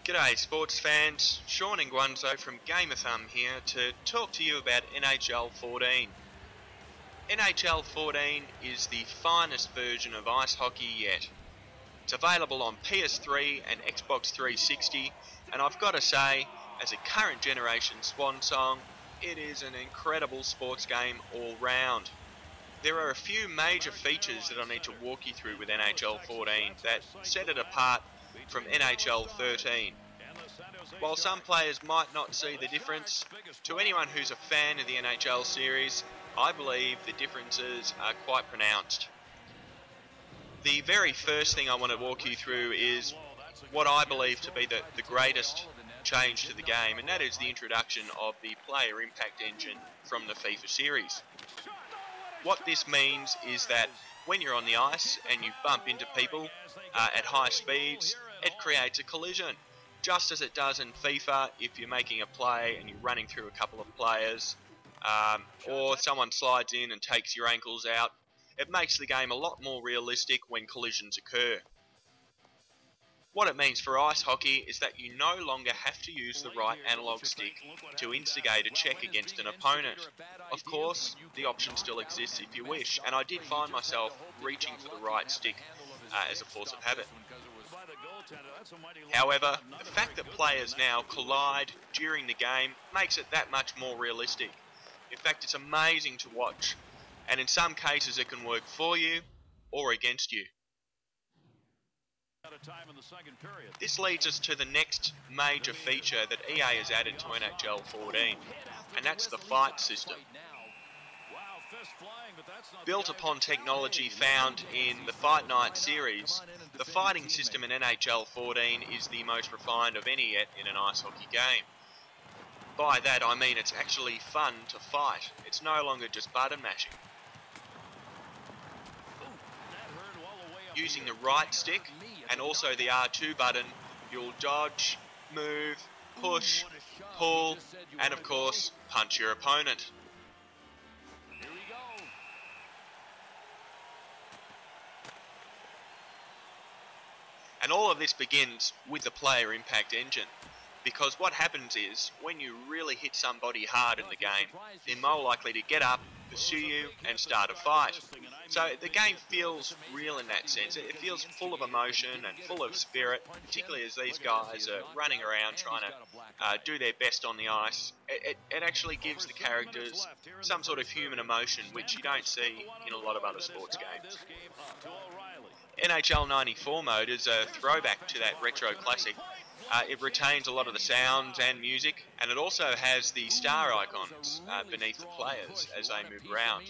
G'day sports fans, Sean and Guanzo from Gamer here to talk to you about NHL14. NHL14 is the finest version of ice hockey yet. It's available on PS3 and Xbox 360, and I've got to say, as a current generation swan song, it is an incredible sports game all round. There are a few major features that I need to walk you through with NHL14 that set it apart from NHL13. While some players might not see the difference, to anyone who's a fan of the NHL series, I believe the differences are quite pronounced. The very first thing I want to walk you through is what I believe to be the greatest change to the game, and that is the introduction of the player impact engine from the FIFA series. What this means is that when you're on the ice and you bump into people at high speeds, it creates a collision. Just as it does in FIFA if you're making a play and you're running through a couple of players, or someone slides in and takes your ankles out. It makes the game a lot more realistic when collisions occur. What it means for ice hockey is that you no longer have to use the right analog stick to instigate a check against an opponent. Of course, the option still exists if you wish, and I did find myself reaching for the right stick as a force of habit. However, the fact that players now collide during the game makes it that much more realistic. In fact, it's amazing to watch, and in some cases it can work for you or against you. This leads us to the next major feature that EA has added to NHL 14, and that's the fight system. Built upon technology found in the Fight Night series, the fighting system in NHL 14 is the most refined of any yet in an ice hockey game. By that I mean it's actually fun to fight. It's no longer just button mashing. Using the right stick and also the R2 button, you'll dodge, move, push, pull, and of course punch your opponent. And all of this begins with the player impact engine, because what happens is when you really hit somebody hard in the game, they're more likely to get up, pursue you and start a fight. So the game feels real in that sense. It feels full of emotion and full of spirit, particularly as these guys are running around trying to do their best on the ice. It actually gives the characters some sort of human emotion which you don't see in a lot of other sports games. NHL 94 mode is a throwback to that retro classic. It retains a lot of the sounds and music, and it also has the star icons beneath the players as they move around.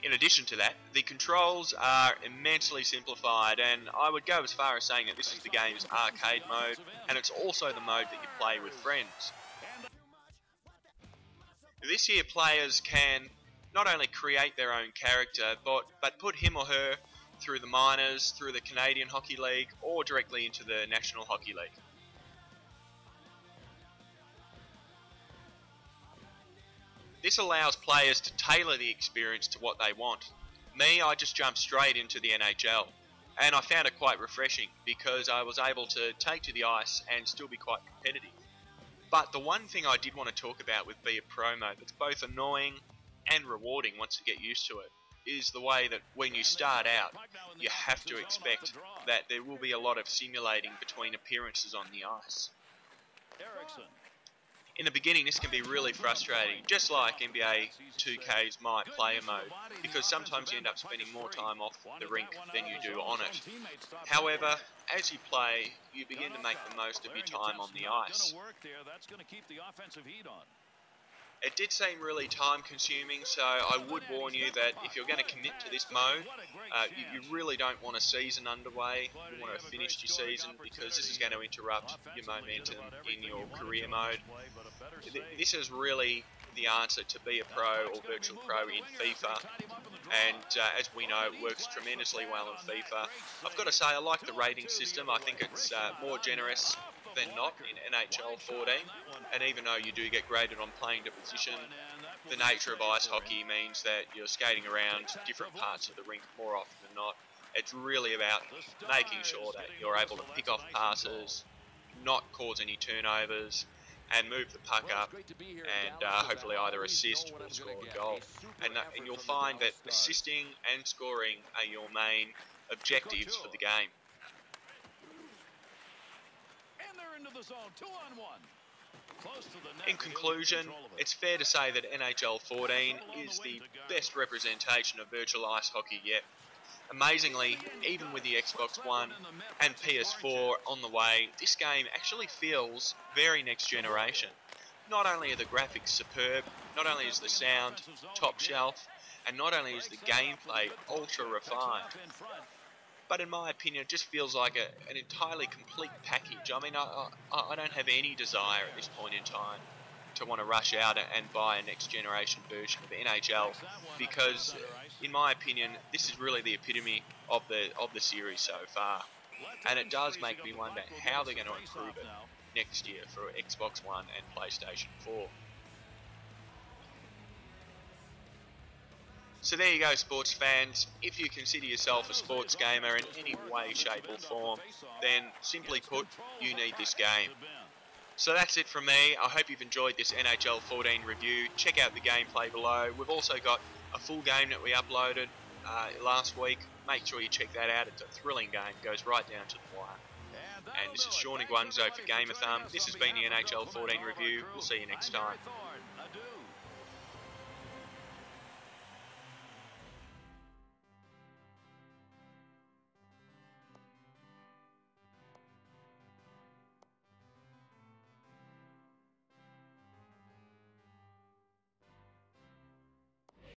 In addition to that, the controls are immensely simplified, and I would go as far as saying that this is the game's arcade mode, and it's also the mode that you play with friends. This year players can not only create their own character, but put him or her through the minors, through the Canadian Hockey League, or directly into the National Hockey League. This allows players to tailor the experience to what they want. Me, I just jumped straight into the NHL, and I found it quite refreshing because I was able to take to the ice and still be quite competitive. But the one thing I did want to talk about with Be a Pro mode that's both annoying and rewarding once you get used to it is the way that when you start out, you have to expect that there will be a lot of simulating between appearances on the ice. In the beginning, this can be really frustrating, just like NBA 2K's My Player mode, because sometimes you end up spending more time off the rink than you do on it. However, as you play, you begin to make the most of your time on the ice. It did seem really time consuming, so I would warn you that if you're going to commit to this mode, you really don't want a season underway. You want to have finished your season, because this is going to interrupt your momentum in your career mode. This is really the answer to Be a Pro or Virtual Pro in FIFA, and as we know, it works tremendously well in FIFA. I've got to say, I like the rating system. I think it's more generous than not in NHL 14, and even though you do get graded on playing to position, the nature of ice hockey means that you're skating around different parts of the rink more often than not, It's really about making sure that you're able to pick off passes, not cause any turnovers, and move the puck up, and hopefully either assist or score a goal. And you'll find that assisting and scoring are your main objectives for the game. In conclusion, it's fair to say that NHL14 is the best representation of virtual ice hockey yet. Amazingly, even with the Xbox One and PS4 on the way, this game actually feels very next generation. Not only are the graphics superb, not only is the sound top shelf, and not only is the gameplay ultra refined, but in my opinion it just feels like an entirely complete package. I mean, I don't have any desire at this point in time to want to rush out and buy a next generation version of NHL, because in my opinion this is really the epitome of the series so far, and it does make me wonder how they're going to improve it next year for Xbox One and PlayStation 4. So there you go, sports fans. If you consider yourself a sports gamer in any way, shape or form, then simply put, you need this game. So that's it from me. I hope you've enjoyed this NHL 14 review. Check out the gameplay below. We've also got a full game that we uploaded last week. Make sure you check that out. It's a thrilling game. Goes right down to the wire. And this is Sean Iguanzo for Gamer Thumb. This has been the NHL 14 review. We'll see you next time.